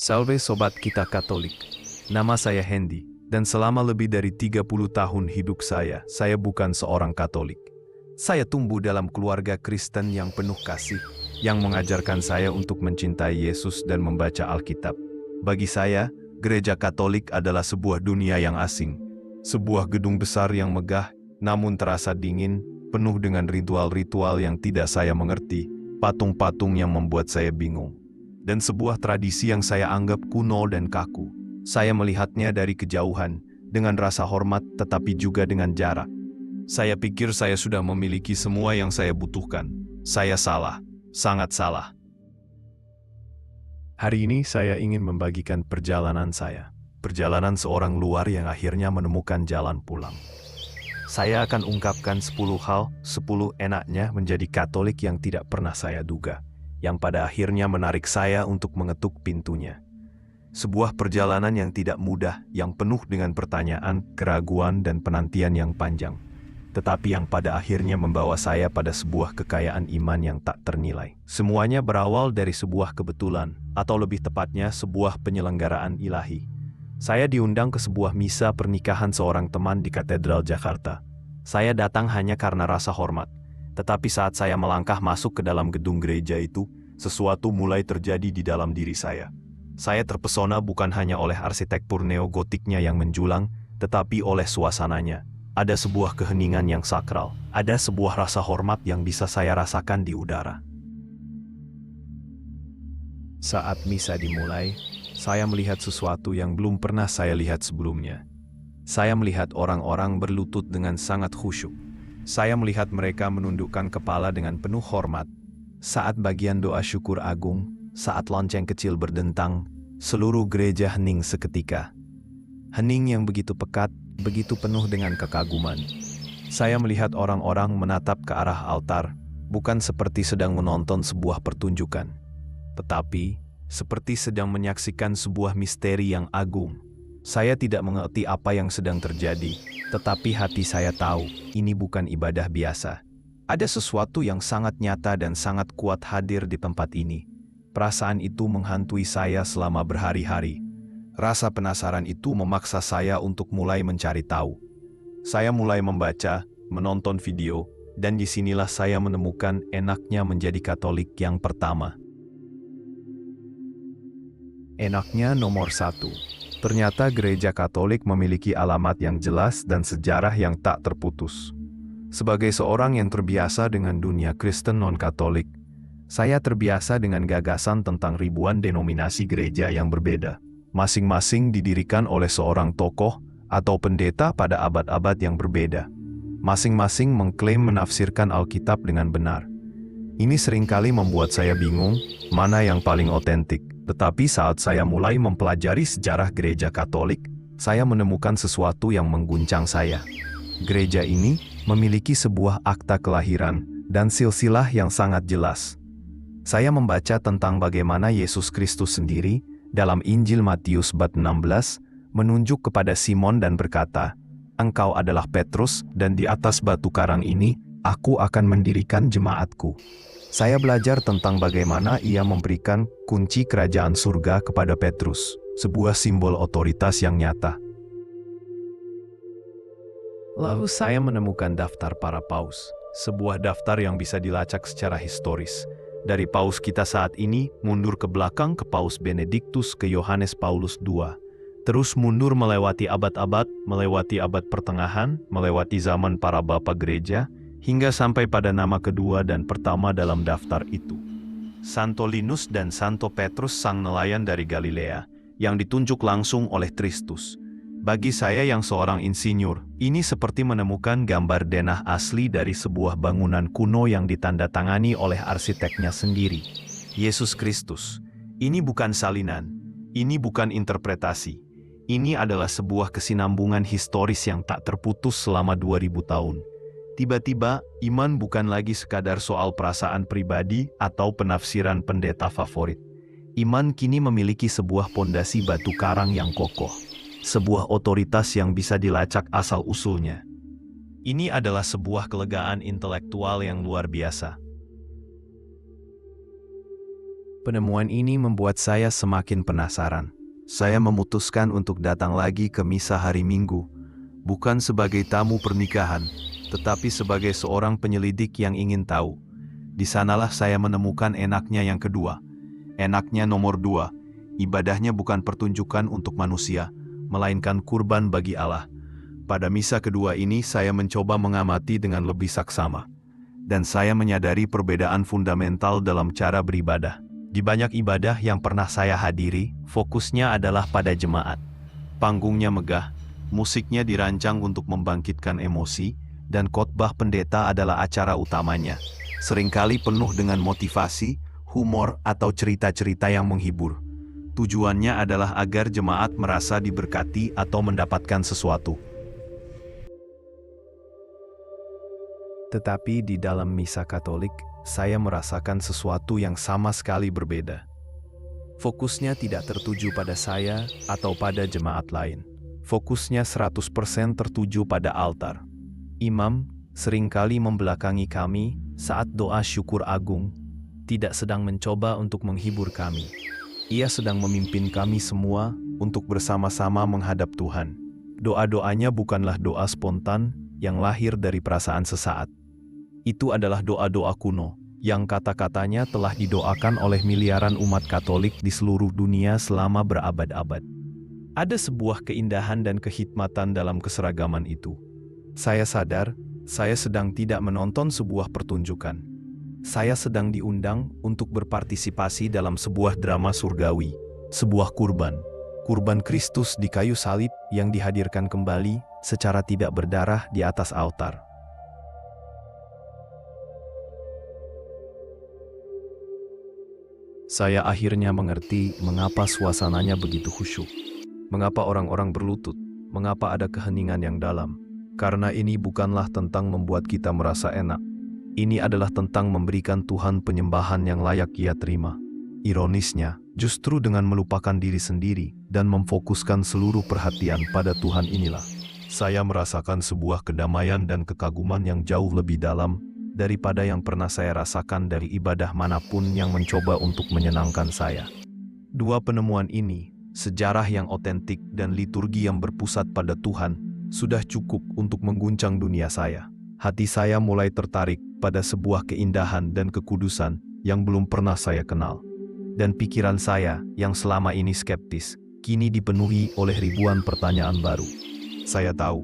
Salve Sobat Kita Katolik. Nama saya Hendy, dan selama lebih dari 30 tahun hidup saya bukan seorang Katolik. Saya tumbuh dalam keluarga Kristen yang penuh kasih, yang mengajarkan saya untuk mencintai Yesus dan membaca Alkitab. Bagi saya, gereja Katolik adalah sebuah dunia yang asing. Sebuah gedung besar yang megah, namun terasa dingin, penuh dengan ritual-ritual yang tidak saya mengerti, patung-patung yang membuat saya bingung. Dan sebuah tradisi yang saya anggap kuno dan kaku. Saya melihatnya dari kejauhan, dengan rasa hormat tetapi juga dengan jarak. Saya pikir saya sudah memiliki semua yang saya butuhkan. Saya salah, sangat salah. Hari ini saya ingin membagikan perjalanan saya. Perjalanan seorang luar yang akhirnya menemukan jalan pulang. Saya akan ungkapkan 10 hal, 10 enaknya menjadi Katolik yang tidak pernah saya duga, yang pada akhirnya menarik saya untuk mengetuk pintunya. Sebuah perjalanan yang tidak mudah, yang penuh dengan pertanyaan, keraguan, dan penantian yang panjang. Tetapi yang pada akhirnya membawa saya pada sebuah kekayaan iman yang tak ternilai. Semuanya berawal dari sebuah kebetulan, atau lebih tepatnya sebuah penyelenggaraan ilahi. Saya diundang ke sebuah misa pernikahan seorang teman di Katedral Jakarta. Saya datang hanya karena rasa hormat. Tetapi saat saya melangkah masuk ke dalam gedung gereja itu, sesuatu mulai terjadi di dalam diri saya. Saya terpesona bukan hanya oleh arsitektur neogotiknya yang menjulang, tetapi oleh suasananya. Ada sebuah keheningan yang sakral, ada sebuah rasa hormat yang bisa saya rasakan di udara. Saat misa dimulai, saya melihat sesuatu yang belum pernah saya lihat sebelumnya. Saya melihat orang-orang berlutut dengan sangat khusyuk. Saya melihat mereka menundukkan kepala dengan penuh hormat. Saat bagian doa syukur agung, saat lonceng kecil berdentang, seluruh gereja hening seketika. Hening yang begitu pekat, begitu penuh dengan kekaguman. Saya melihat orang-orang menatap ke arah altar, bukan seperti sedang menonton sebuah pertunjukan, tetapi seperti sedang menyaksikan sebuah misteri yang agung. Saya tidak mengerti apa yang sedang terjadi, tetapi hati saya tahu, ini bukan ibadah biasa. Ada sesuatu yang sangat nyata dan sangat kuat hadir di tempat ini. Perasaan itu menghantui saya selama berhari-hari. Rasa penasaran itu memaksa saya untuk mulai mencari tahu. Saya mulai membaca, menonton video, dan disinilah saya menemukan enaknya menjadi Katolik yang pertama. Enaknya nomor 1. Ternyata gereja Katolik memiliki alamat yang jelas dan sejarah yang tak terputus. Sebagai seorang yang terbiasa dengan dunia Kristen non-Katolik, saya terbiasa dengan gagasan tentang ribuan denominasi gereja yang berbeda. Masing-masing didirikan oleh seorang tokoh atau pendeta pada abad-abad yang berbeda. Masing-masing mengklaim menafsirkan Alkitab dengan benar. Ini seringkali membuat saya bingung, mana yang paling otentik. Tetapi saat saya mulai mempelajari sejarah gereja Katolik, saya menemukan sesuatu yang mengguncang saya. Gereja ini memiliki sebuah akta kelahiran dan silsilah yang sangat jelas. Saya membaca tentang bagaimana Yesus Kristus sendiri dalam Injil Matius bab 16 menunjuk kepada Simon dan berkata, "Engkau adalah Petrus, dan di atas batu karang ini aku akan mendirikan jemaatku." Saya belajar tentang bagaimana ia memberikan kunci kerajaan surga kepada Petrus, sebuah simbol otoritas yang nyata. Lalu saya menemukan daftar para paus, sebuah daftar yang bisa dilacak secara historis. Dari paus kita saat ini, mundur ke belakang ke Paus Benediktus ke Yohanes Paulus II. Terus mundur melewati abad-abad, melewati abad pertengahan, melewati zaman para bapa gereja, hingga sampai pada nama kedua dan pertama dalam daftar itu. Santo Linus dan Santo Petrus sang nelayan dari Galilea, yang ditunjuk langsung oleh Kristus. Bagi saya yang seorang insinyur, ini seperti menemukan gambar denah asli dari sebuah bangunan kuno yang ditandatangani oleh arsiteknya sendiri. Yesus Kristus. Ini bukan salinan, ini bukan interpretasi. Ini adalah sebuah kesinambungan historis yang tak terputus selama 2000 tahun. Tiba-tiba, iman bukan lagi sekadar soal perasaan pribadi atau penafsiran pendeta favorit. Iman kini memiliki sebuah pondasi batu karang yang kokoh. Sebuah otoritas yang bisa dilacak asal-usulnya. Ini adalah sebuah kelegaan intelektual yang luar biasa. Penemuan ini membuat saya semakin penasaran. Saya memutuskan untuk datang lagi ke misa hari Minggu, bukan sebagai tamu pernikahan, tetapi sebagai seorang penyelidik yang ingin tahu. Di sanalah saya menemukan enaknya yang kedua. Enaknya nomor 2, ibadahnya bukan pertunjukan untuk manusia, melainkan kurban bagi Allah. Pada misa kedua ini saya mencoba mengamati dengan lebih saksama. Dan saya menyadari perbedaan fundamental dalam cara beribadah. Di banyak ibadah yang pernah saya hadiri, fokusnya adalah pada jemaat. Panggungnya megah, musiknya dirancang untuk membangkitkan emosi, dan khotbah pendeta adalah acara utamanya. Seringkali penuh dengan motivasi, humor, atau cerita-cerita yang menghibur. Tujuannya adalah agar jemaat merasa diberkati atau mendapatkan sesuatu. Tetapi di dalam misa Katolik, saya merasakan sesuatu yang sama sekali berbeda. Fokusnya tidak tertuju pada saya atau pada jemaat lain. Fokusnya 100% tertuju pada altar. Imam seringkali membelakangi kami saat doa syukur agung, tidak sedang mencoba untuk menghibur kami. Ia sedang memimpin kami semua untuk bersama-sama menghadap Tuhan. Doa-doanya bukanlah doa spontan yang lahir dari perasaan sesaat. Itu adalah doa-doa kuno, yang kata-katanya telah didoakan oleh miliaran umat Katolik di seluruh dunia selama berabad-abad. Ada sebuah keindahan dan kehikmatan dalam keseragaman itu. Saya sadar, saya sedang tidak menonton sebuah pertunjukan. Saya sedang diundang untuk berpartisipasi dalam sebuah drama surgawi, sebuah kurban. Kurban Kristus di kayu salib yang dihadirkan kembali secara tidak berdarah di atas altar. Saya akhirnya mengerti mengapa suasananya begitu khusyuk. Mengapa orang-orang berlutut, mengapa ada keheningan yang dalam. Karena ini bukanlah tentang membuat kita merasa enak. Ini adalah tentang memberikan Tuhan penyembahan yang layak Ia terima. Ironisnya, justru dengan melupakan diri sendiri dan memfokuskan seluruh perhatian pada Tuhan inilah, saya merasakan sebuah kedamaian dan kekaguman yang jauh lebih dalam daripada yang pernah saya rasakan dari ibadah manapun yang mencoba untuk menyenangkan saya. Dua penemuan ini, sejarah yang otentik dan liturgi yang berpusat pada Tuhan, sudah cukup untuk mengguncang dunia saya. Hati saya mulai tertarik pada sebuah keindahan dan kekudusan yang belum pernah saya kenal. Dan pikiran saya yang selama ini skeptis, kini dipenuhi oleh ribuan pertanyaan baru. Saya tahu,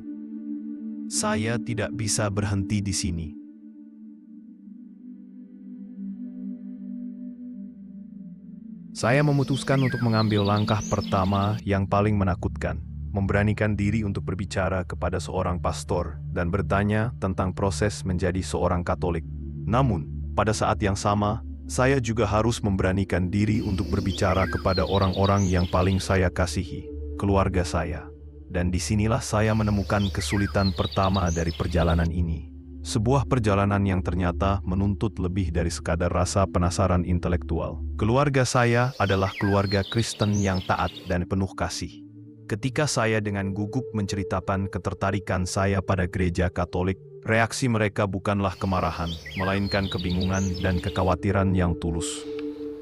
saya tidak bisa berhenti di sini. Saya memutuskan untuk mengambil langkah pertama yang paling menakutkan, memberanikan diri untuk berbicara kepada seorang pastor dan bertanya tentang proses menjadi seorang Katolik. Namun, pada saat yang sama, saya juga harus memberanikan diri untuk berbicara kepada orang-orang yang paling saya kasihi, keluarga saya. Dan disinilah saya menemukan kesulitan pertama dari perjalanan ini. Sebuah perjalanan yang ternyata menuntut lebih dari sekadar rasa penasaran intelektual. Keluarga saya adalah keluarga Kristen yang taat dan penuh kasih. Ketika saya dengan gugup menceritakan ketertarikan saya pada gereja Katolik, reaksi mereka bukanlah kemarahan, melainkan kebingungan dan kekhawatiran yang tulus.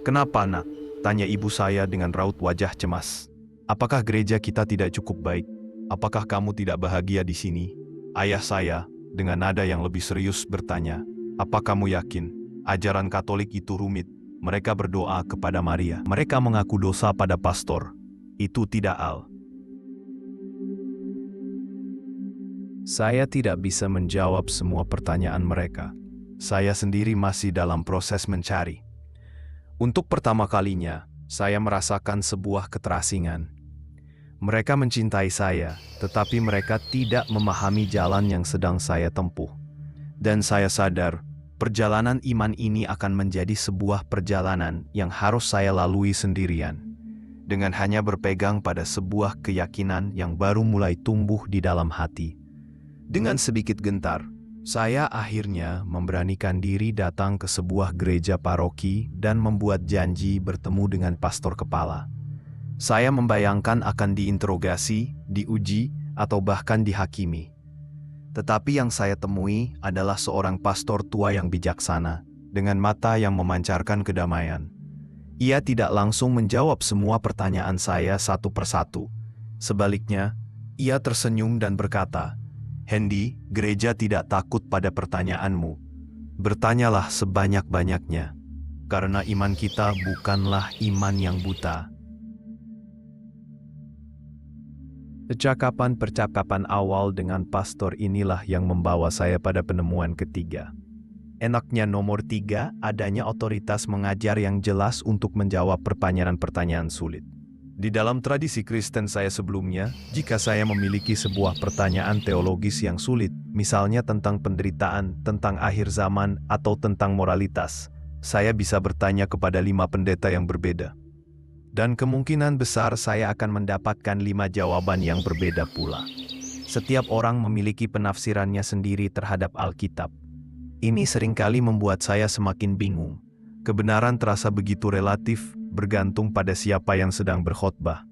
"Kenapa, Nak?" tanya ibu saya dengan raut wajah cemas. "Apakah gereja kita tidak cukup baik? Apakah kamu tidak bahagia di sini?" Ayah saya, dengan nada yang lebih serius bertanya, "Apa kamu yakin ajaran Katolik itu rumit?" Mereka berdoa kepada Maria. Mereka mengaku dosa pada pastor. Itu tidak al. Saya tidak bisa menjawab semua pertanyaan mereka. Saya sendiri masih dalam proses mencari. Untuk pertama kalinya, saya merasakan sebuah keterasingan. Mereka mencintai saya, tetapi mereka tidak memahami jalan yang sedang saya tempuh. Dan saya sadar, perjalanan iman ini akan menjadi sebuah perjalanan yang harus saya lalui sendirian. Dengan hanya berpegang pada sebuah keyakinan yang baru mulai tumbuh di dalam hati. Dengan sedikit gentar, saya akhirnya memberanikan diri datang ke sebuah gereja paroki dan membuat janji bertemu dengan pastor kepala. Saya membayangkan akan diinterogasi, diuji, atau bahkan dihakimi. Tetapi yang saya temui adalah seorang pastor tua yang bijaksana, dengan mata yang memancarkan kedamaian. Ia tidak langsung menjawab semua pertanyaan saya satu persatu. Sebaliknya, ia tersenyum dan berkata, "Hendy, gereja tidak takut pada pertanyaanmu. Bertanyalah sebanyak-banyaknya, karena iman kita bukanlah iman yang buta." Percakapan awal dengan pastor inilah yang membawa saya pada penemuan ketiga. Enaknya nomor 3, adanya otoritas mengajar yang jelas untuk menjawab pertanyaan-pertanyaan sulit. Di dalam tradisi Kristen saya sebelumnya, jika saya memiliki sebuah pertanyaan teologis yang sulit, misalnya tentang penderitaan, tentang akhir zaman, atau tentang moralitas, saya bisa bertanya kepada 5 pendeta yang berbeda. Dan kemungkinan besar saya akan mendapatkan 5 jawaban yang berbeda pula. Setiap orang memiliki penafsirannya sendiri terhadap Alkitab. Ini seringkali membuat saya semakin bingung. Kebenaran terasa begitu relatif, bergantung pada siapa yang sedang berkhotbah.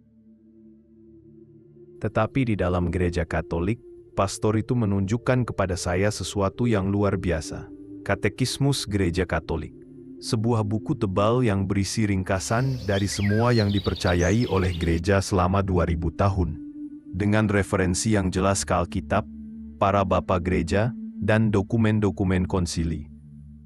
Tetapi di dalam gereja Katolik, pastor itu menunjukkan kepada saya sesuatu yang luar biasa. Katekismus Gereja Katolik. Sebuah buku tebal yang berisi ringkasan dari semua yang dipercayai oleh gereja selama 2000 tahun. Dengan referensi yang jelas ke Alkitab, para bapak gereja, dan dokumen-dokumen konsili.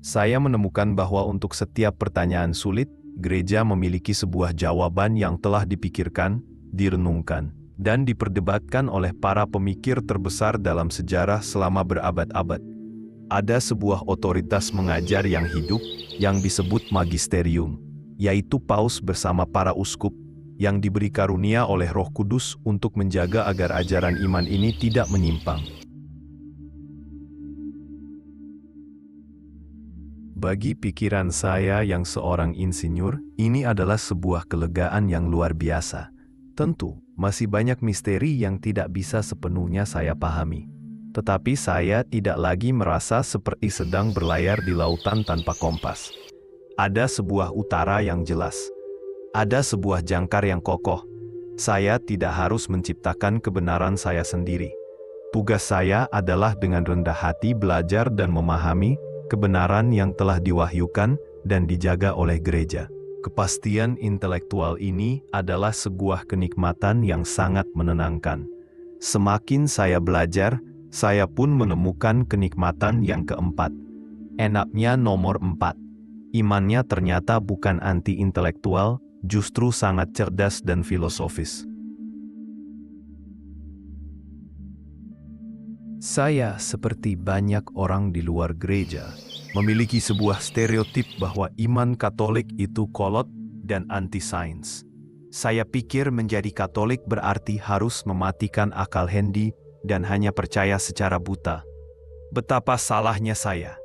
Saya menemukan bahwa untuk setiap pertanyaan sulit, gereja memiliki sebuah jawaban yang telah dipikirkan, direnungkan, dan diperdebatkan oleh para pemikir terbesar dalam sejarah selama berabad-abad. Ada sebuah otoritas mengajar yang hidup, yang disebut magisterium, yaitu paus bersama para uskup, yang diberi karunia oleh Roh Kudus untuk menjaga agar ajaran iman ini tidak menyimpang. Bagi pikiran saya yang seorang insinyur, ini adalah sebuah kelegaan yang luar biasa. Tentu, masih banyak misteri yang tidak bisa sepenuhnya saya pahami. Tetapi saya tidak lagi merasa seperti sedang berlayar di lautan tanpa kompas. Ada sebuah utara yang jelas. Ada sebuah jangkar yang kokoh. Saya tidak harus menciptakan kebenaran saya sendiri. Tugas saya adalah dengan rendah hati belajar dan memahami kebenaran yang telah diwahyukan dan dijaga oleh gereja. Kepastian intelektual ini adalah sebuah kenikmatan yang sangat menenangkan. Semakin saya belajar, saya pun menemukan kenikmatan yang keempat. Enaknya nomor 4. Imannya ternyata bukan anti-intelektual, justru sangat cerdas dan filosofis. Saya, seperti banyak orang di luar gereja, memiliki sebuah stereotip bahwa iman Katolik itu kolot dan anti-sains. Saya pikir menjadi Katolik berarti harus mematikan akal Hendy dan hanya percaya secara buta. Betapa salahnya saya.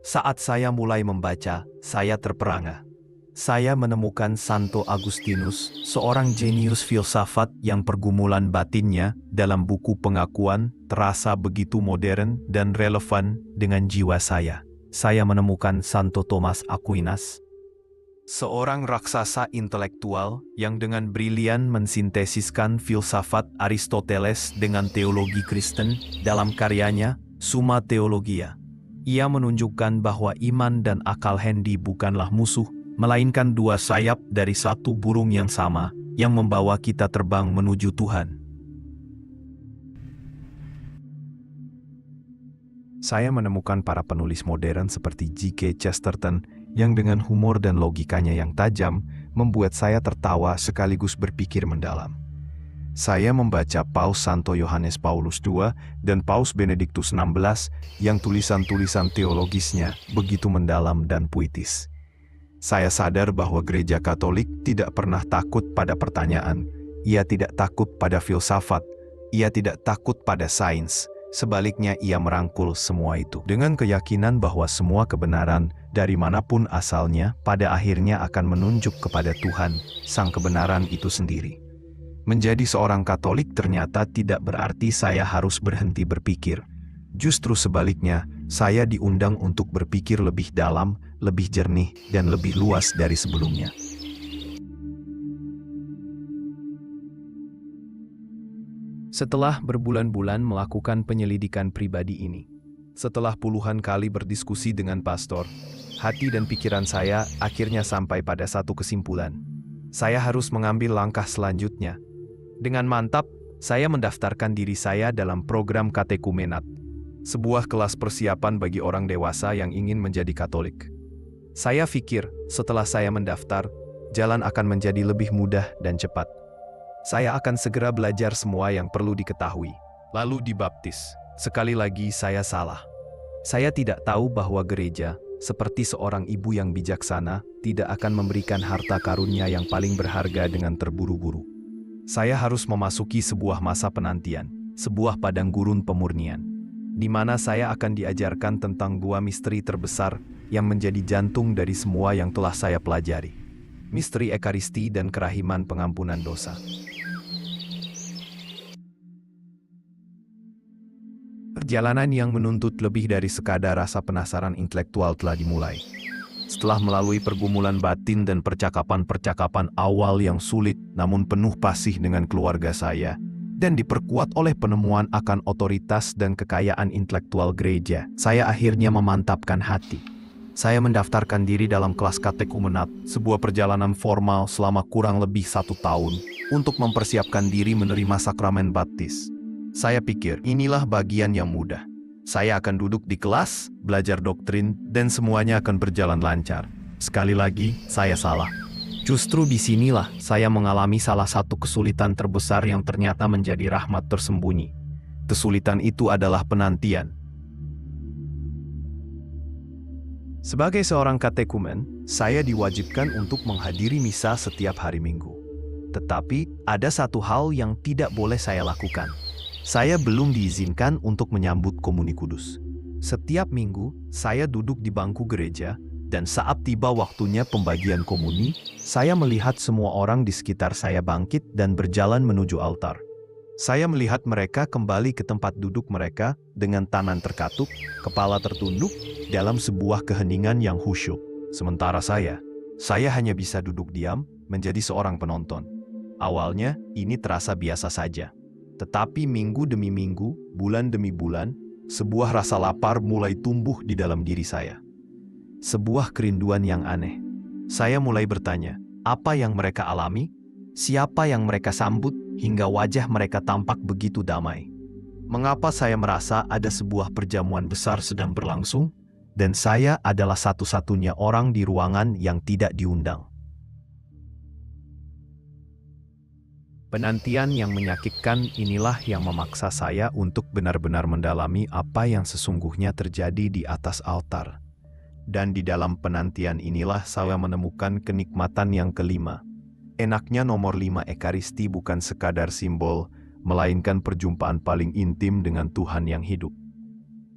Saat saya mulai membaca, saya terperangah. Saya menemukan Santo Agustinus, seorang jenius filsafat yang pergumulan batinnya dalam buku Pengakuan terasa begitu modern dan relevan dengan jiwa saya. Saya menemukan Santo Thomas Aquinas, seorang raksasa intelektual yang dengan brilian mensintesiskan filsafat Aristoteles dengan teologi Kristen dalam karyanya Summa Theologia. Ia menunjukkan bahwa iman dan akal Hendy bukanlah musuh, melainkan dua sayap dari satu burung yang sama, yang membawa kita terbang menuju Tuhan. Saya menemukan para penulis modern seperti G.K. Chesterton yang dengan humor dan logikanya yang tajam membuat saya tertawa sekaligus berpikir mendalam. Saya membaca Paus Santo Yohanes Paulus II dan Paus Benediktus XVI yang tulisan-tulisan teologisnya begitu mendalam dan puitis. Saya sadar bahwa gereja Katolik tidak pernah takut pada pertanyaan. Ia tidak takut pada filsafat. Ia tidak takut pada sains. Sebaliknya ia merangkul semua itu dengan keyakinan bahwa semua kebenaran, dari manapun asalnya, pada akhirnya akan menunjuk kepada Tuhan, Sang Kebenaran itu sendiri. Menjadi seorang Katolik ternyata tidak berarti saya harus berhenti berpikir. Justru sebaliknya, saya diundang untuk berpikir lebih dalam, lebih jernih, dan lebih luas dari sebelumnya. Setelah berbulan-bulan melakukan penyelidikan pribadi ini, setelah puluhan kali berdiskusi dengan pastor, hati dan pikiran saya akhirnya sampai pada satu kesimpulan. Saya harus mengambil langkah selanjutnya. Dengan mantap, saya mendaftarkan diri saya dalam program Katekumenat, sebuah kelas persiapan bagi orang dewasa yang ingin menjadi Katolik. Saya pikir, setelah saya mendaftar, jalan akan menjadi lebih mudah dan cepat. Saya akan segera belajar semua yang perlu diketahui, lalu dibaptis. Sekali lagi saya salah. Saya tidak tahu bahwa gereja, seperti seorang ibu yang bijaksana, tidak akan memberikan harta karunia yang paling berharga dengan terburu-buru. Saya harus memasuki sebuah masa penantian, sebuah padang gurun pemurnian, di mana saya akan diajarkan tentang dua misteri terbesar yang menjadi jantung dari semua yang telah saya pelajari. Misteri Ekaristi dan kerahiman pengampunan dosa. Perjalanan yang menuntut lebih dari sekadar rasa penasaran intelektual telah dimulai. Setelah melalui pergumulan batin dan percakapan-percakapan awal yang sulit namun penuh pasih dengan keluarga saya, dan diperkuat oleh penemuan akan otoritas dan kekayaan intelektual gereja, saya akhirnya memantapkan hati. Saya mendaftarkan diri dalam kelas Katekumenat, sebuah perjalanan formal selama kurang lebih 1 tahun, untuk mempersiapkan diri menerima sakramen baptis. Saya pikir inilah bagian yang mudah. Saya akan duduk di kelas, belajar doktrin, dan semuanya akan berjalan lancar. Sekali lagi, saya salah. Justru disinilah saya mengalami salah satu kesulitan terbesar yang ternyata menjadi rahmat tersembunyi. Kesulitan itu adalah penantian. Sebagai seorang katekumen, saya diwajibkan untuk menghadiri misa setiap hari Minggu. Tetapi, ada satu hal yang tidak boleh saya lakukan. Saya belum diizinkan untuk menyambut Komuni Kudus. Setiap minggu, saya duduk di bangku gereja, dan saat tiba waktunya pembagian komuni, saya melihat semua orang di sekitar saya bangkit dan berjalan menuju altar. Saya melihat mereka kembali ke tempat duduk mereka dengan tangan terkatup, kepala tertunduk, dalam sebuah keheningan yang khusyuk. Sementara saya hanya bisa duduk diam, menjadi seorang penonton. Awalnya, ini terasa biasa saja. Tetapi minggu demi minggu, bulan demi bulan, sebuah rasa lapar mulai tumbuh di dalam diri saya. Sebuah kerinduan yang aneh. Saya mulai bertanya, apa yang mereka alami? Siapa yang mereka sambut hingga wajah mereka tampak begitu damai? Mengapa saya merasa ada sebuah perjamuan besar sedang berlangsung, dan saya adalah satu-satunya orang di ruangan yang tidak diundang? Penantian yang menyakitkan inilah yang memaksa saya untuk benar-benar mendalami apa yang sesungguhnya terjadi di atas altar. Dan di dalam penantian inilah saya menemukan kenikmatan yang kelima. Enaknya nomor 5 Ekaristi bukan sekadar simbol, melainkan perjumpaan paling intim dengan Tuhan yang hidup.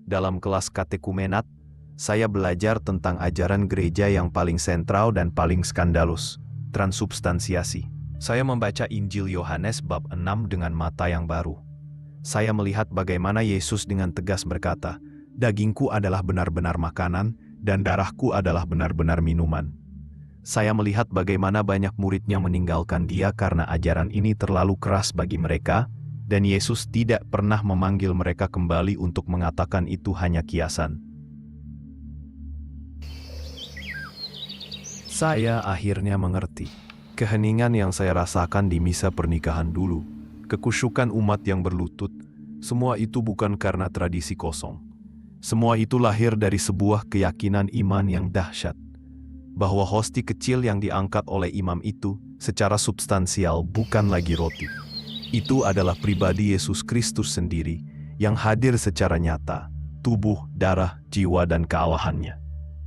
Dalam kelas Katekumenat, saya belajar tentang ajaran gereja yang paling sentral dan paling skandalus, transubstansiasi. Saya membaca Injil Yohanes bab 6 dengan mata yang baru. Saya melihat bagaimana Yesus dengan tegas berkata, "Dagingku adalah benar-benar makanan, dan darahku adalah benar-benar minuman." Saya melihat bagaimana banyak muridnya meninggalkan dia karena ajaran ini terlalu keras bagi mereka, dan Yesus tidak pernah memanggil mereka kembali untuk mengatakan itu hanya kiasan. Saya akhirnya mengerti. Keheningan yang saya rasakan di misa pernikahan dulu, kekusyukan umat yang berlutut, semua itu bukan karena tradisi kosong. Semua itu lahir dari sebuah keyakinan iman yang dahsyat, bahwa hosti kecil yang diangkat oleh imam itu secara substansial bukan lagi roti. Itu adalah pribadi Yesus Kristus sendiri yang hadir secara nyata, tubuh, darah, jiwa, dan kealahannya.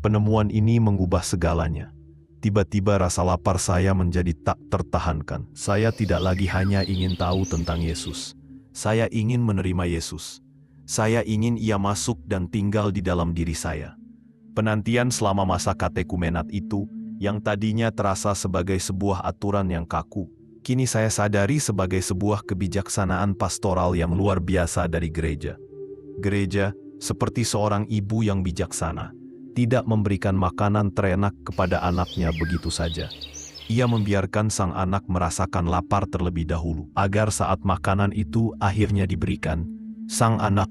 Penemuan ini mengubah segalanya. Tiba-tiba rasa lapar saya menjadi tak tertahankan. Saya tidak lagi hanya ingin tahu tentang Yesus. Saya ingin menerima Yesus. Saya ingin Ia masuk dan tinggal di dalam diri saya. Penantian selama masa katekumenat itu, yang tadinya terasa sebagai sebuah aturan yang kaku, kini saya sadari sebagai sebuah kebijaksanaan pastoral yang luar biasa dari gereja. Gereja, seperti seorang ibu yang bijaksana, tidak memberikan makanan terenak kepada anaknya begitu saja. Ia membiarkan sang anak merasakan lapar terlebih dahulu, agar saat makanan itu akhirnya diberikan, sang anak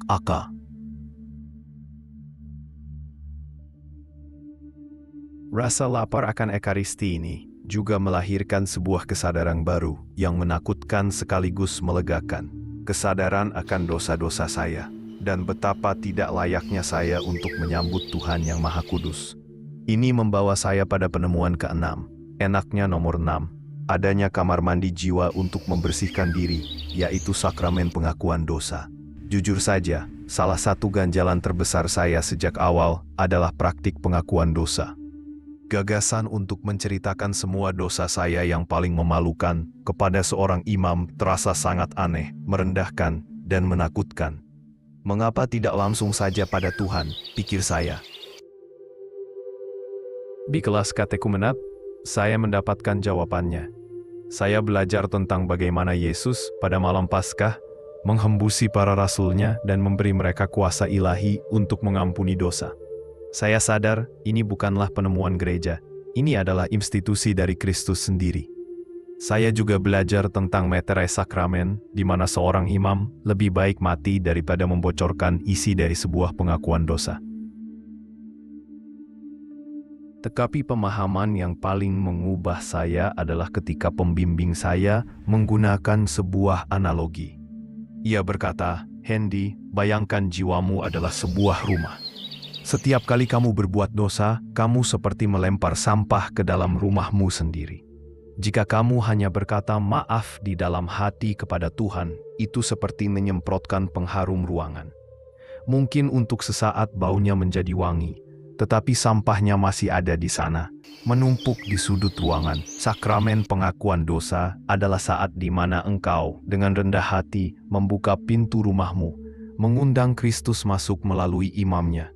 Rasa lapar akan Ekaristi ini juga melahirkan sebuah kesadaran baru yang menakutkan sekaligus melegakan. Kesadaran akan dosa-dosa saya dan betapa tidak layaknya saya untuk menyambut Tuhan yang Maha Kudus. Ini membawa saya pada penemuan keenam, enaknya nomor 6, adanya kamar mandi jiwa untuk membersihkan diri, yaitu sakramen pengakuan dosa. Jujur saja, salah satu ganjalan terbesar saya sejak awal adalah praktik pengakuan dosa. Gagasan untuk menceritakan semua dosa saya yang paling memalukan kepada seorang imam terasa sangat aneh, merendahkan, dan menakutkan. Mengapa tidak langsung saja pada Tuhan, pikir saya. Di kelas katekumenat, saya mendapatkan jawabannya. Saya belajar tentang bagaimana Yesus pada malam Paskah menghembusi para rasulnya dan memberi mereka kuasa ilahi untuk mengampuni dosa. Saya sadar ini bukanlah penemuan gereja, ini adalah institusi dari Kristus sendiri. Saya juga belajar tentang metere sakramen, di mana seorang imam lebih baik mati daripada membocorkan isi dari sebuah pengakuan dosa. Tetapi pemahaman yang paling mengubah saya adalah ketika pembimbing saya menggunakan sebuah analogi. Ia berkata, "Hendy, bayangkan jiwamu adalah sebuah rumah. Setiap kali kamu berbuat dosa, kamu seperti melempar sampah ke dalam rumahmu sendiri. Jika kamu hanya berkata maaf di dalam hati kepada Tuhan, itu seperti menyemprotkan pengharum ruangan. Mungkin untuk sesaat baunya menjadi wangi, tetapi sampahnya masih ada di sana, menumpuk di sudut ruangan. Sakramen pengakuan dosa adalah saat di mana engkau dengan rendah hati membuka pintu rumahmu, mengundang Kristus masuk melalui imamnya.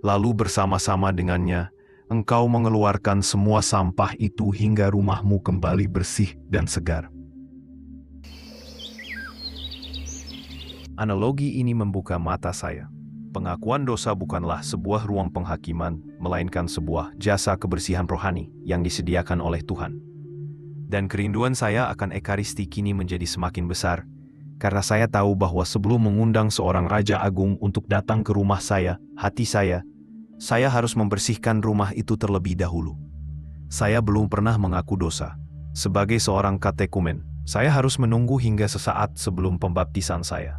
Lalu bersama-sama dengannya, engkau mengeluarkan semua sampah itu hingga rumahmu kembali bersih dan segar." Analogi ini membuka mata saya. Pengakuan dosa bukanlah sebuah ruang penghakiman, melainkan sebuah jasa kebersihan rohani yang disediakan oleh Tuhan. Dan kerinduan saya akan Ekaristi kini menjadi semakin besar, karena saya tahu bahwa sebelum mengundang seorang Raja Agung untuk datang ke rumah saya, hati saya harus membersihkan rumah itu terlebih dahulu. Saya belum pernah mengaku dosa. Sebagai seorang katekumen, saya harus menunggu hingga sesaat sebelum pembaptisan saya.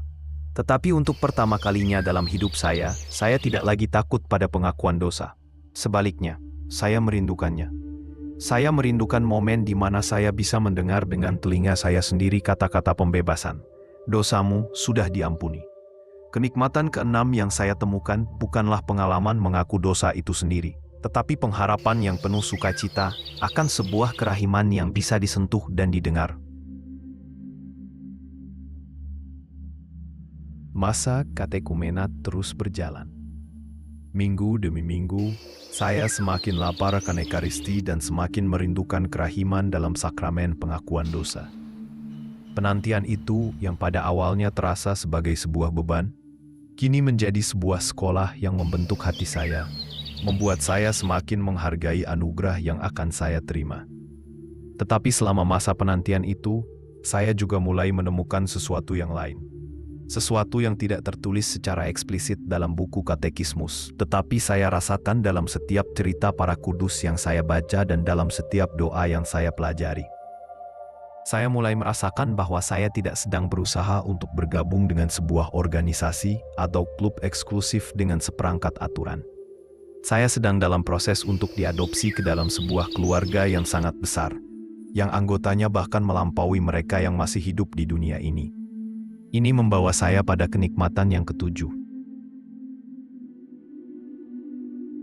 Tetapi untuk pertama kalinya dalam hidup saya tidak lagi takut pada pengakuan dosa. Sebaliknya, saya merindukannya. Saya merindukan momen di mana saya bisa mendengar dengan telinga saya sendiri kata-kata pembebasan. Dosamu sudah diampuni. Kenikmatan keenam yang saya temukan bukanlah pengalaman mengaku dosa itu sendiri, tetapi pengharapan yang penuh sukacita akan sebuah kerahiman yang bisa disentuh dan didengar. Masa katekumenat terus berjalan. Minggu demi minggu, saya semakin lapar akan Ekaristi dan semakin merindukan kerahiman dalam sakramen pengakuan dosa. Penantian itu yang pada awalnya terasa sebagai sebuah beban, kini menjadi sebuah sekolah yang membentuk hati saya, membuat saya semakin menghargai anugerah yang akan saya terima. Tetapi selama masa penantian itu, saya juga mulai menemukan sesuatu yang lain. Sesuatu yang tidak tertulis secara eksplisit dalam buku katekismus, tetapi saya rasakan dalam setiap cerita para kudus yang saya baca dan dalam setiap doa yang saya pelajari. Saya mulai merasakan bahwa saya tidak sedang berusaha untuk bergabung dengan sebuah organisasi atau klub eksklusif dengan seperangkat aturan. Saya sedang dalam proses untuk diadopsi ke dalam sebuah keluarga yang sangat besar, yang anggotanya bahkan melampaui mereka yang masih hidup di dunia ini. Ini membawa saya pada kenikmatan yang ketujuh.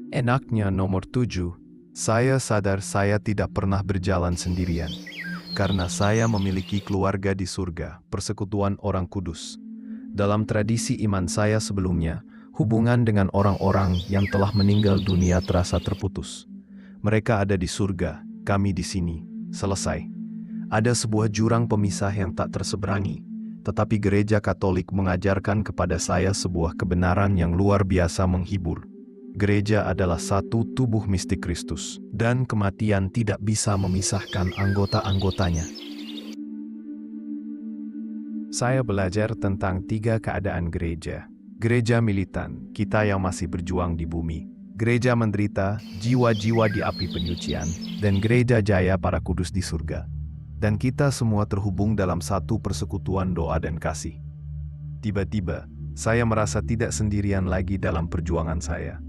Enaknya nomor 7, saya sadar saya tidak pernah berjalan sendirian. Karena saya memiliki keluarga di surga, persekutuan orang kudus. Dalam tradisi iman saya sebelumnya, hubungan dengan orang-orang yang telah meninggal dunia terasa terputus. Mereka ada di surga, kami di sini. Selesai. Ada sebuah jurang pemisah yang tak terseberangi, tetapi Gereja Katolik mengajarkan kepada saya sebuah kebenaran yang luar biasa menghibur. Gereja adalah satu tubuh mistik Kristus, dan kematian tidak bisa memisahkan anggota-anggotanya. Saya belajar tentang 3 keadaan gereja. Gereja militan, kita yang masih berjuang di bumi. Gereja menderita, jiwa-jiwa di api penyucian, dan gereja jaya para kudus di surga. Dan kita semua terhubung dalam satu persekutuan doa dan kasih. Tiba-tiba, saya merasa tidak sendirian lagi dalam perjuangan saya.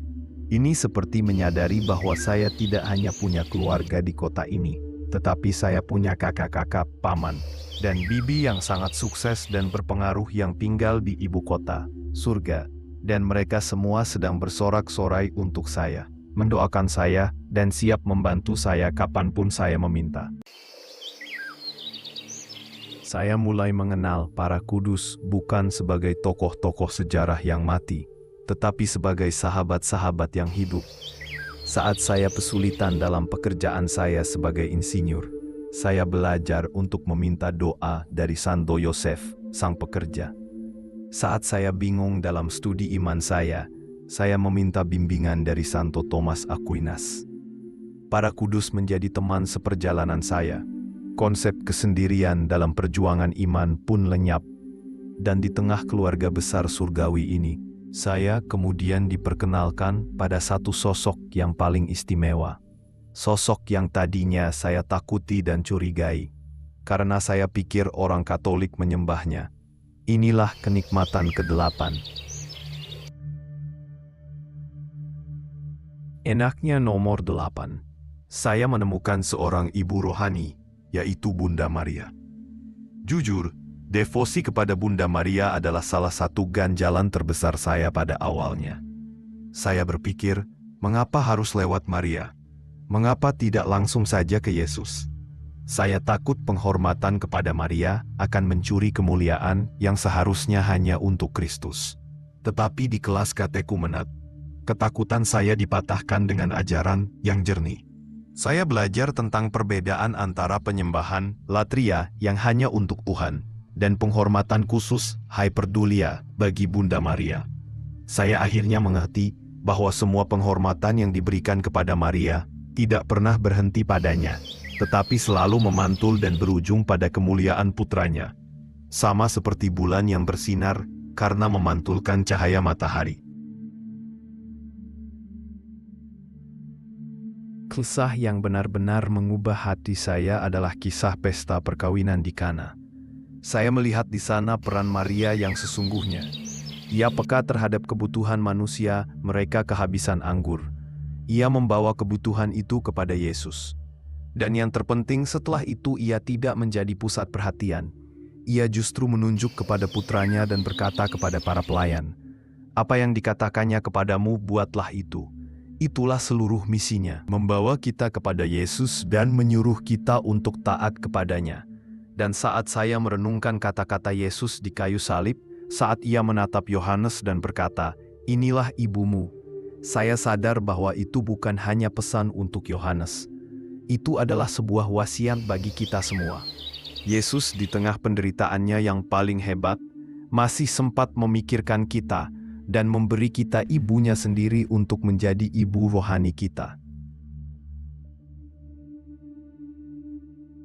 Ini seperti menyadari bahwa saya tidak hanya punya keluarga di kota ini, tetapi saya punya kakak-kakak, paman, dan bibi yang sangat sukses dan berpengaruh yang tinggal di ibu kota, surga. Dan mereka semua sedang bersorak-sorai untuk saya, mendoakan saya, dan siap membantu saya kapanpun saya meminta. Saya mulai mengenal para kudus bukan sebagai tokoh-tokoh sejarah yang mati, tetapi sebagai sahabat-sahabat yang hidup. Saat saya kesulitan dalam pekerjaan saya sebagai insinyur, saya belajar untuk meminta doa dari Santo Yosef, sang pekerja. Saat saya bingung dalam studi iman saya meminta bimbingan dari Santo Thomas Aquinas. Para kudus menjadi teman seperjalanan saya. Konsep kesendirian dalam perjuangan iman pun lenyap. Dan di tengah keluarga besar surgawi ini, saya kemudian diperkenalkan pada satu sosok yang paling istimewa. Sosok yang tadinya saya takuti dan curigai, karena saya pikir orang Katolik menyembahnya. Inilah kenikmatan ke-8. Enaknya nomor 8. Saya menemukan seorang ibu rohani, yaitu Bunda Maria. Jujur, devosi kepada Bunda Maria adalah salah satu ganjalan terbesar saya pada awalnya. Saya berpikir, mengapa harus lewat Maria? Mengapa tidak langsung saja ke Yesus? Saya takut penghormatan kepada Maria akan mencuri kemuliaan yang seharusnya hanya untuk Kristus. Tetapi di kelas katekumenat, ketakutan saya dipatahkan dengan ajaran yang jernih. Saya belajar tentang perbedaan antara penyembahan latria yang hanya untuk Tuhan dan penghormatan khusus hyperdulia bagi Bunda Maria. Saya akhirnya mengerti bahwa semua penghormatan yang diberikan kepada Maria tidak pernah berhenti padanya, tetapi selalu memantul dan berujung pada kemuliaan putranya. Sama seperti bulan yang bersinar karena memantulkan cahaya matahari. Kisah yang benar-benar mengubah hati saya adalah kisah pesta perkawinan di Kana. Saya melihat di sana peran Maria yang sesungguhnya. Ia peka terhadap kebutuhan manusia, mereka kehabisan anggur. Ia membawa kebutuhan itu kepada Yesus. Dan yang terpenting setelah itu ia tidak menjadi pusat perhatian. Ia justru menunjuk kepada putranya dan berkata kepada para pelayan, "Apa yang dikatakannya kepadamu, buatlah itu." Itulah seluruh misinya, membawa kita kepada Yesus dan menyuruh kita untuk taat kepadanya. Dan saat saya merenungkan kata-kata Yesus di kayu salib, saat ia menatap Yohanes dan berkata, "Inilah ibumu," saya sadar bahwa itu bukan hanya pesan untuk Yohanes. Itu adalah sebuah wasiat bagi kita semua. Yesus di tengah penderitaannya yang paling hebat, masih sempat memikirkan kita dan memberi kita ibunya sendiri untuk menjadi ibu rohani kita.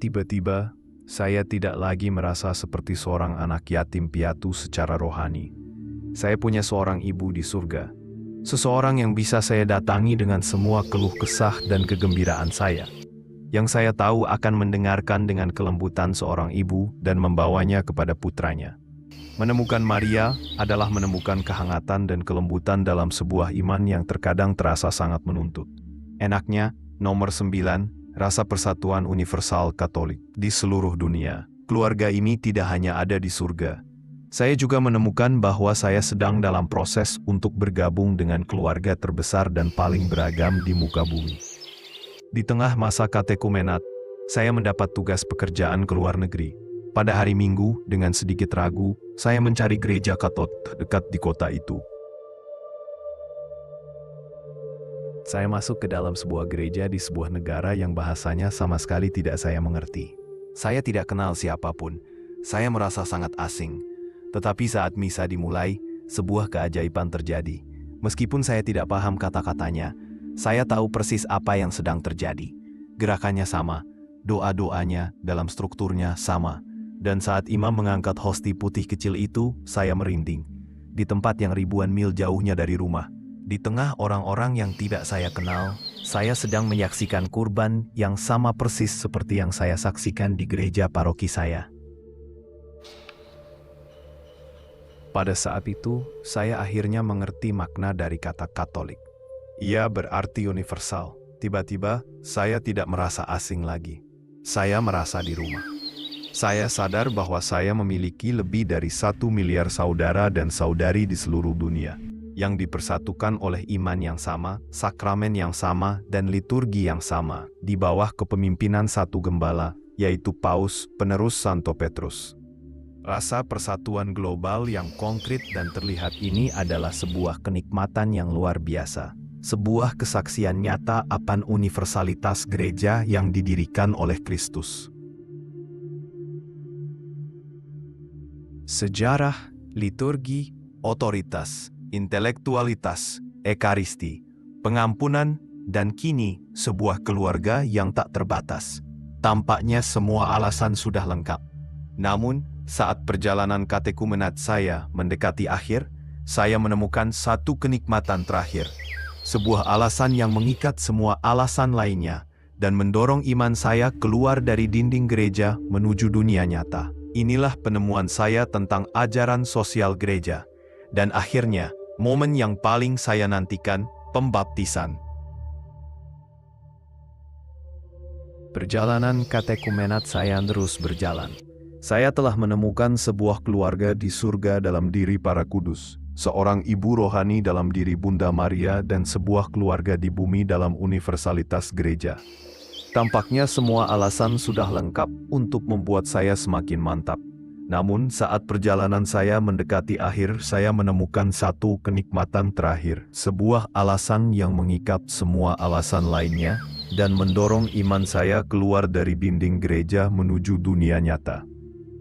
Tiba-tiba, saya tidak lagi merasa seperti seorang anak yatim piatu secara rohani. Saya punya seorang ibu di surga. Seseorang yang bisa saya datangi dengan semua keluh kesah dan kegembiraan saya. Yang saya tahu akan mendengarkan dengan kelembutan seorang ibu dan membawanya kepada putranya. Menemukan Maria adalah menemukan kehangatan dan kelembutan dalam sebuah iman yang terkadang terasa sangat menuntut. Enaknya, nomor 9, rasa persatuan universal Katolik di seluruh dunia. Keluarga ini tidak hanya ada di surga. Saya juga menemukan bahwa saya sedang dalam proses untuk bergabung dengan keluarga terbesar dan paling beragam di muka bumi. Di tengah masa katekumenat, saya mendapat tugas pekerjaan ke luar negeri. Pada hari Minggu, dengan sedikit ragu, saya mencari gereja Katolik terdekat di kota itu. Saya masuk ke dalam sebuah gereja di sebuah negara yang bahasanya sama sekali tidak saya mengerti. Saya tidak kenal siapapun. Saya merasa sangat asing. Tetapi saat misa dimulai, sebuah keajaiban terjadi. Meskipun saya tidak paham kata-katanya, saya tahu persis apa yang sedang terjadi. Gerakannya sama, doa-doanya dalam strukturnya sama. Dan saat imam mengangkat hosti putih kecil itu, saya merinding. Di tempat yang ribuan mil jauhnya dari rumah, Di tengah orang-orang yang tidak saya kenal, saya sedang menyaksikan kurban yang sama persis seperti yang saya saksikan di gereja paroki saya. Pada saat itu, saya akhirnya mengerti makna dari kata Katolik. Ia berarti universal. Tiba-tiba, saya tidak merasa asing lagi. Saya merasa di rumah. Saya sadar bahwa saya memiliki lebih dari 1 miliar saudara dan saudari di seluruh dunia, yang dipersatukan oleh iman yang sama, sakramen yang sama, dan liturgi yang sama, di bawah kepemimpinan satu gembala, yaitu Paus, penerus Santo Petrus. Rasa persatuan global yang konkret dan terlihat ini adalah sebuah kenikmatan yang luar biasa. Sebuah kesaksian nyata akan universalitas gereja yang didirikan oleh Kristus. Sejarah, liturgi, otoritas, intelektualitas, ekaristi, pengampunan, dan kini sebuah keluarga yang tak terbatas. Tampaknya semua alasan sudah lengkap. Namun, saat perjalanan katekumenat saya mendekati akhir, saya menemukan satu kenikmatan terakhir. Sebuah alasan yang mengikat semua alasan lainnya dan mendorong iman saya keluar dari dinding gereja menuju dunia nyata. Inilah penemuan saya tentang ajaran sosial gereja. Dan akhirnya, momen yang paling saya nantikan, pembaptisan. Perjalanan katekumenat saya terus berjalan. Saya telah menemukan sebuah keluarga di surga dalam diri para kudus, seorang ibu rohani dalam diri Bunda Maria, dan sebuah keluarga di bumi dalam universalitas gereja. Tampaknya semua alasan sudah lengkap untuk membuat saya semakin mantap. Namun saat perjalanan saya mendekati akhir, saya menemukan satu kenikmatan terakhir, sebuah alasan yang mengikat semua alasan lainnya, dan mendorong iman saya keluar dari dinding gereja menuju dunia nyata.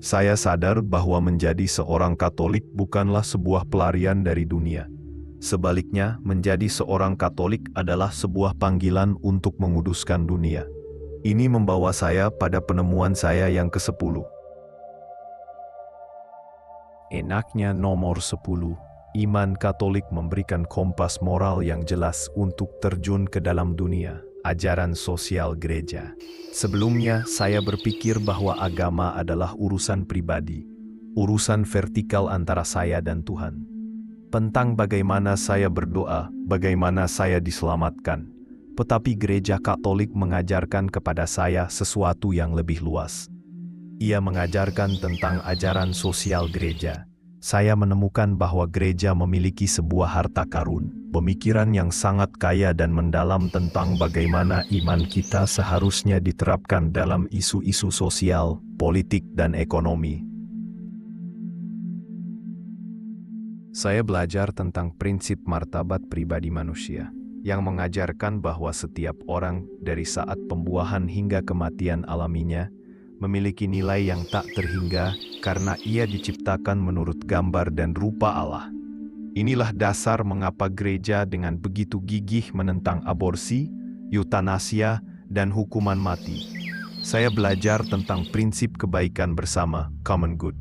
Saya sadar bahwa menjadi seorang Katolik bukanlah sebuah pelarian dari dunia. Sebaliknya, menjadi seorang Katolik adalah sebuah panggilan untuk menguduskan dunia. Ini membawa saya pada penemuan saya yang ke-10. Enaknya nomor 10, iman Katolik memberikan kompas moral yang jelas untuk terjun ke dalam dunia. Ajaran sosial gereja. Sebelumnya, saya berpikir bahwa agama adalah urusan pribadi, urusan vertikal antara saya dan Tuhan. Tentang bagaimana saya berdoa, bagaimana saya diselamatkan. Tetapi gereja Katolik mengajarkan kepada saya sesuatu yang lebih luas. Ia mengajarkan tentang ajaran sosial gereja. Saya menemukan bahwa gereja memiliki sebuah harta karun, pemikiran yang sangat kaya dan mendalam tentang bagaimana iman kita seharusnya diterapkan dalam isu-isu sosial, politik, dan ekonomi. Saya belajar tentang prinsip martabat pribadi manusia, yang mengajarkan bahwa setiap orang dari saat pembuahan hingga kematian alaminya memiliki nilai yang tak terhingga karena ia diciptakan menurut gambar dan rupa Allah. Inilah dasar mengapa gereja dengan begitu gigih menentang aborsi, eutanasia, dan hukuman mati. Saya belajar tentang prinsip kebaikan bersama, common good,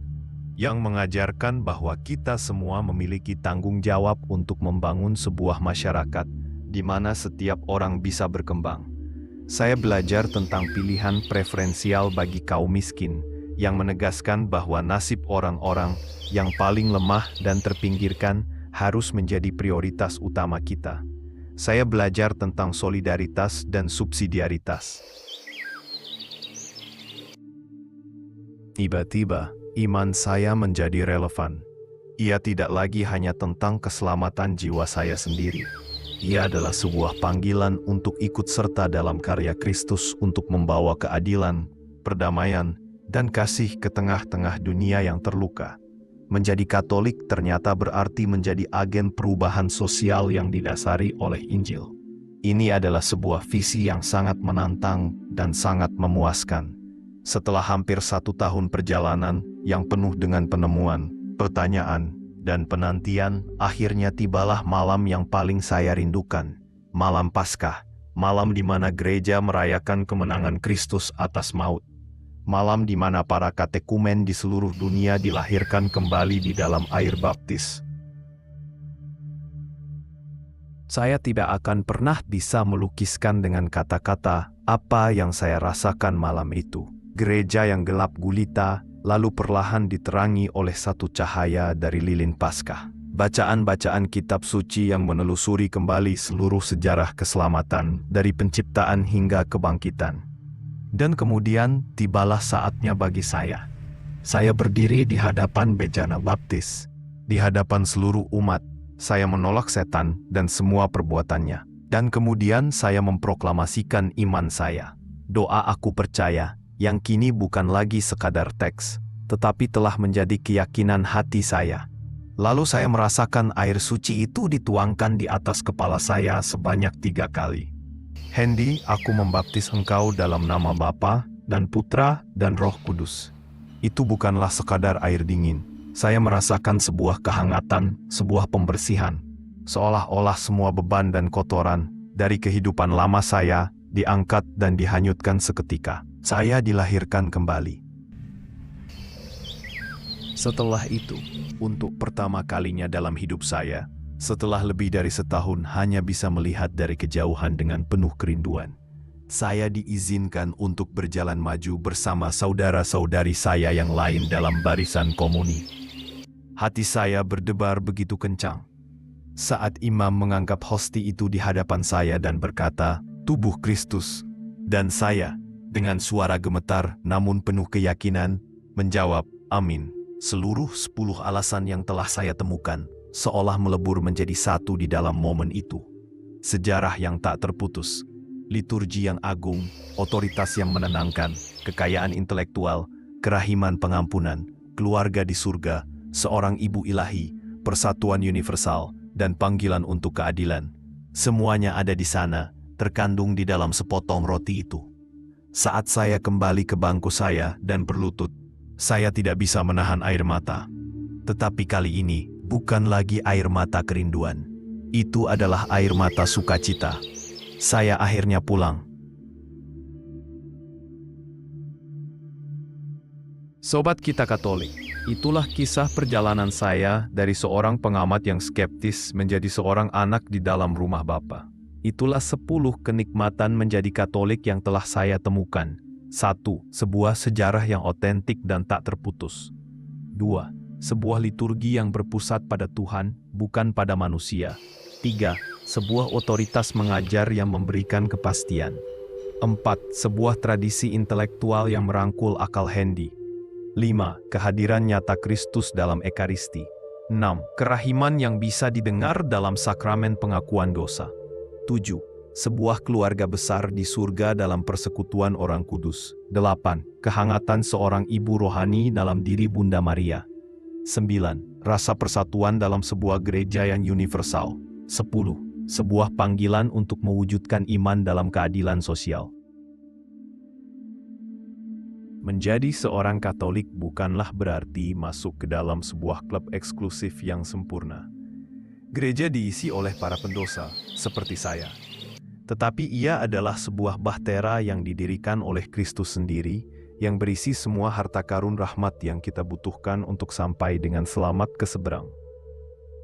yang mengajarkan bahwa kita semua memiliki tanggung jawab untuk membangun sebuah masyarakat di mana setiap orang bisa berkembang. Saya belajar tentang pilihan preferensial bagi kaum miskin, yang menegaskan bahwa nasib orang-orang yang paling lemah dan terpinggirkan harus menjadi prioritas utama kita. Saya belajar tentang solidaritas dan subsidiaritas. Tiba-tiba, iman saya menjadi relevan. Ia tidak lagi hanya tentang keselamatan jiwa saya sendiri. Ia adalah sebuah panggilan untuk ikut serta dalam karya Kristus untuk membawa keadilan, perdamaian, dan kasih ke tengah-tengah dunia yang terluka. Menjadi Katolik ternyata berarti menjadi agen perubahan sosial yang didasari oleh Injil. Ini adalah sebuah visi yang sangat menantang dan sangat memuaskan. Setelah hampir 1 tahun perjalanan yang penuh dengan penemuan, pertanyaan, dan penantian, akhirnya tibalah malam yang paling saya rindukan, malam Paskah, malam di mana gereja merayakan kemenangan Kristus atas maut, malam di mana para katekumen di seluruh dunia dilahirkan kembali di dalam air baptis. Saya tidak akan pernah bisa melukiskan dengan kata-kata apa yang saya rasakan malam itu. Gereja yang gelap gulita, lalu perlahan diterangi oleh satu cahaya dari lilin Paskah. Bacaan-bacaan kitab suci yang menelusuri kembali seluruh sejarah keselamatan dari penciptaan hingga kebangkitan. Dan kemudian tibalah saatnya bagi saya. Saya berdiri di hadapan bejana baptis, di hadapan seluruh umat. Saya menolak setan dan semua perbuatannya. Dan kemudian saya memproklamasikan iman saya. Doa aku percaya, yang kini bukan lagi sekadar teks, tetapi telah menjadi keyakinan hati saya. Lalu saya merasakan air suci itu dituangkan di atas kepala saya sebanyak 3 kali. Hendy, aku membaptis engkau dalam nama Bapa dan Putra dan Roh Kudus. Itu bukanlah sekadar air dingin. Saya merasakan sebuah kehangatan, sebuah pembersihan. Seolah-olah semua beban dan kotoran dari kehidupan lama saya diangkat dan dihanyutkan seketika. Saya dilahirkan kembali. Setelah itu, untuk pertama kalinya dalam hidup saya, setelah lebih dari setahun hanya bisa melihat dari kejauhan dengan penuh kerinduan, saya diizinkan untuk berjalan maju bersama saudara-saudari saya yang lain dalam barisan komuni. Hati saya berdebar begitu kencang saat imam mengangkat hosti itu di hadapan saya dan berkata, "Tubuh Kristus." Dan saya, dengan suara gemetar namun penuh keyakinan, menjawab, "Amin." Seluruh 10 alasan yang telah saya temukan seolah melebur menjadi satu di dalam momen itu. Sejarah yang tak terputus, liturgi yang agung, otoritas yang menenangkan, kekayaan intelektual, kerahiman pengampunan, keluarga di surga, seorang ibu ilahi, persatuan universal, dan panggilan untuk keadilan. Semuanya ada di sana, terkandung di dalam sepotong roti itu. Saat saya kembali ke bangku saya dan berlutut, saya tidak bisa menahan air mata. Tetapi kali ini, bukan lagi air mata kerinduan. Itu adalah air mata sukacita. Saya akhirnya pulang. Sobat Kita Katolik, itulah kisah perjalanan saya dari seorang pengamat yang skeptis menjadi seorang anak di dalam rumah Bapa. Itulah 10 kenikmatan menjadi Katolik yang telah saya temukan. 1. Sebuah sejarah yang otentik dan tak terputus. 2. Sebuah liturgi yang berpusat pada Tuhan, bukan pada manusia. 3. Sebuah otoritas mengajar yang memberikan kepastian. 4. Sebuah tradisi intelektual yang merangkul akal Hendy. 5. Kehadiran nyata Kristus dalam Ekaristi. 6. Kerahiman yang bisa didengar dalam sakramen pengakuan dosa. 7. Sebuah keluarga besar di surga dalam persekutuan orang kudus. 8. Kehangatan seorang ibu rohani dalam diri Bunda Maria. 9. Rasa persatuan dalam sebuah gereja yang universal. 10. Sebuah panggilan untuk mewujudkan iman dalam keadilan sosial. Menjadi seorang Katolik bukanlah berarti masuk ke dalam sebuah klub eksklusif yang sempurna. Gereja diisi oleh para pendosa, seperti saya. Tetapi ia adalah sebuah bahtera yang didirikan oleh Kristus sendiri, yang berisi semua harta karun rahmat yang kita butuhkan untuk sampai dengan selamat ke seberang.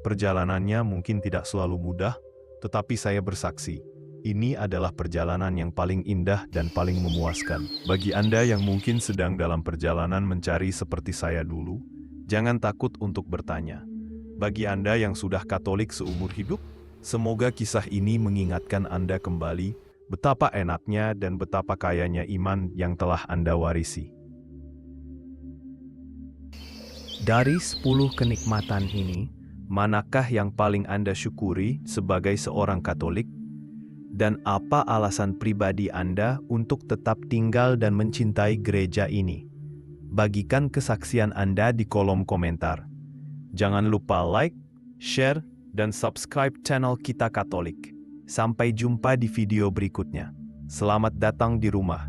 Perjalanannya mungkin tidak selalu mudah, tetapi saya bersaksi, ini adalah perjalanan yang paling indah dan paling memuaskan. Bagi Anda yang mungkin sedang dalam perjalanan mencari seperti saya dulu, jangan takut untuk bertanya. Bagi Anda yang sudah Katolik seumur hidup, semoga kisah ini mengingatkan Anda kembali betapa enaknya dan betapa kayanya iman yang telah Anda warisi. Dari 10 kenikmatan ini, manakah yang paling Anda syukuri sebagai seorang Katolik? Dan apa alasan pribadi Anda untuk tetap tinggal dan mencintai gereja ini? Bagikan kesaksian Anda di kolom komentar. Jangan lupa like, share, dan subscribe channel Kita Katolik. Sampai jumpa di video berikutnya. Selamat datang di rumah.